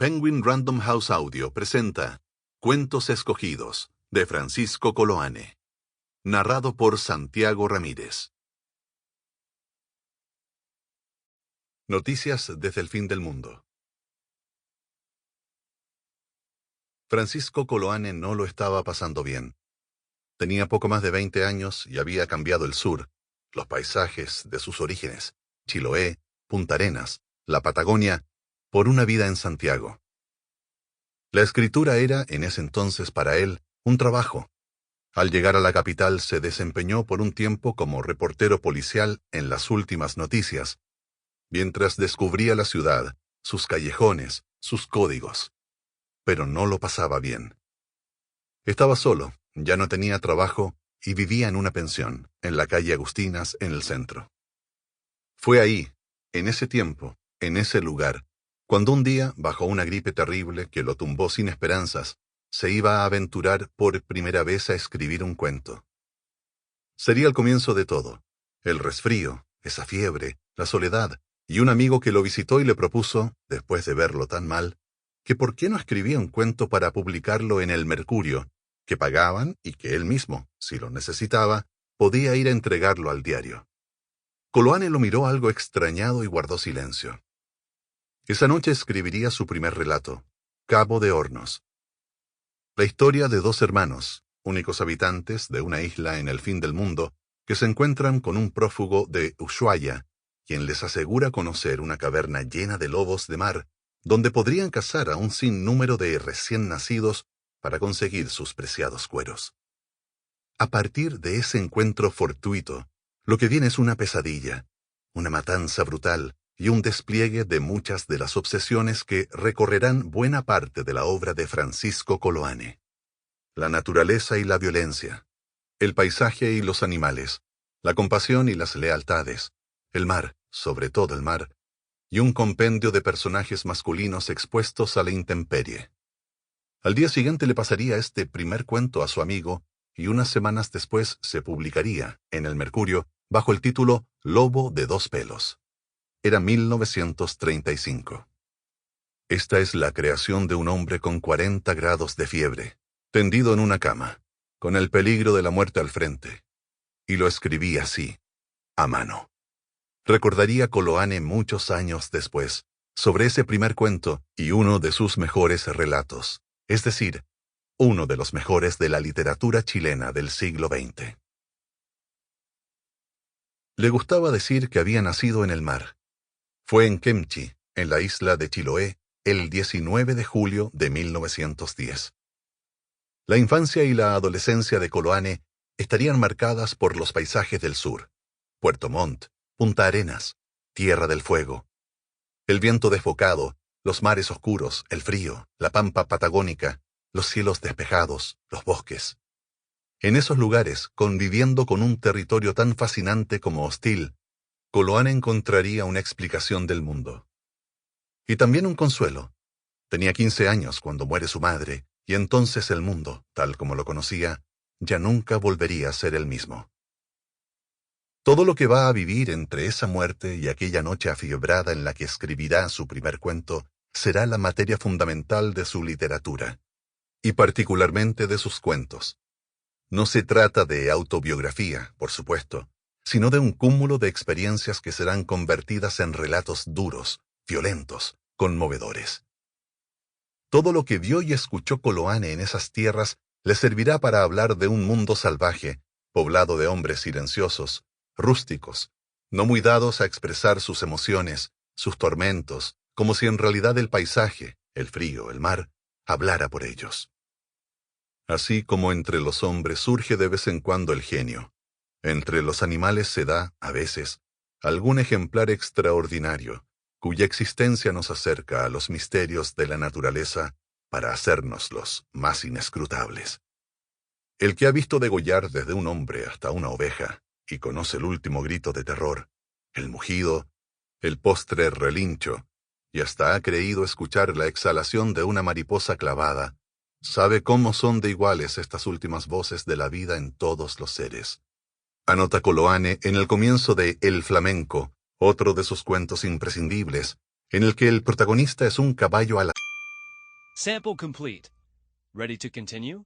Penguin Random House Audio presenta Cuentos Escogidos, de Francisco Coloane. Narrado por Santiago Ramírez. Noticias desde el fin del mundo. Francisco Coloane no lo estaba pasando bien. Tenía poco más de 20 años y había cambiado el sur, los paisajes de sus orígenes, Chiloé, Punta Arenas, la Patagonia, por una vida en Santiago. La escritura era, en ese entonces para él, un trabajo. Al llegar a la capital se desempeñó por un tiempo como reportero policial en Las Últimas Noticias, mientras descubría la ciudad, sus callejones, sus códigos. Pero no lo pasaba bien. Estaba solo, ya no tenía trabajo y vivía en una pensión, en la calle Agustinas, en el centro. Fue ahí, en ese tiempo, en ese lugar, cuando un día, bajo una gripe terrible que lo tumbó sin esperanzas, se iba a aventurar por primera vez a escribir un cuento. Sería el comienzo de todo: el resfrío, esa fiebre, la soledad, y un amigo que lo visitó y le propuso, después de verlo tan mal, que por qué no escribía un cuento para publicarlo en El Mercurio, que pagaban y que él mismo, si lo necesitaba, podía ir a entregarlo al diario. Coloane lo miró algo extrañado y guardó silencio. Esa noche escribiría su primer relato, Cabo de Hornos. La historia de dos hermanos, únicos habitantes de una isla en el fin del mundo, que se encuentran con un prófugo de Ushuaia, quien les asegura conocer una caverna llena de lobos de mar, donde podrían cazar a un sinnúmero de recién nacidos para conseguir sus preciados cueros. A partir de ese encuentro fortuito, lo que viene es una pesadilla, una matanza brutal y un despliegue de muchas de las obsesiones que recorrerán buena parte de la obra de Francisco Coloane. La naturaleza y la violencia, el paisaje y los animales, la compasión y las lealtades, el mar, sobre todo el mar, y un compendio de personajes masculinos expuestos a la intemperie. Al día siguiente le pasaría este primer cuento a su amigo, y unas semanas después se publicaría, en El Mercurio, bajo el título Lobo de dos pelos. Era 1935. Esta es la creación de un hombre con 40 grados de fiebre, tendido en una cama, con el peligro de la muerte al frente. Y lo escribí así, a mano. Recordaría Coloane muchos años después, sobre ese primer cuento y uno de sus mejores relatos, es decir, uno de los mejores de la literatura chilena del siglo XX. Le gustaba decir que había nacido en el mar. Fue en Kemchi, en la isla de Chiloé, el 19 de julio de 1910. La infancia y la adolescencia de Coloane estarían marcadas por los paisajes del sur: Puerto Montt, Punta Arenas, Tierra del Fuego. El viento desbocado, los mares oscuros, el frío, la pampa patagónica, los cielos despejados, los bosques. En esos lugares, conviviendo con un territorio tan fascinante como hostil, Coloane encontraría una explicación del mundo. Y también un consuelo. Tenía 15 años cuando muere su madre, y entonces el mundo, tal como lo conocía, ya nunca volvería a ser el mismo. Todo lo que va a vivir entre esa muerte y aquella noche afiebrada en la que escribirá su primer cuento será la materia fundamental de su literatura, y particularmente de sus cuentos. No se trata de autobiografía, por supuesto, sino de un cúmulo de experiencias que serán convertidas en relatos duros, violentos, conmovedores. Todo lo que vio y escuchó Coloane en esas tierras le servirá para hablar de un mundo salvaje, poblado de hombres silenciosos, rústicos, no muy dados a expresar sus emociones, sus tormentos, como si en realidad el paisaje, el frío, el mar, hablara por ellos. Así como entre los hombres surge de vez en cuando el genio, entre los animales se da, a veces, algún ejemplar extraordinario, cuya existencia nos acerca a los misterios de la naturaleza para hacérnoslos más inescrutables. El que ha visto degollar desde un hombre hasta una oveja, y conoce el último grito de terror, el mugido, el postre relincho, y hasta ha creído escuchar la exhalación de una mariposa clavada, sabe cómo son de iguales estas últimas voces de la vida en todos los seres. Anota Coloane en el comienzo de El Flamenco, otro de sus cuentos imprescindibles, en el que el protagonista es un caballo alado. Sample complete. Ready to continue?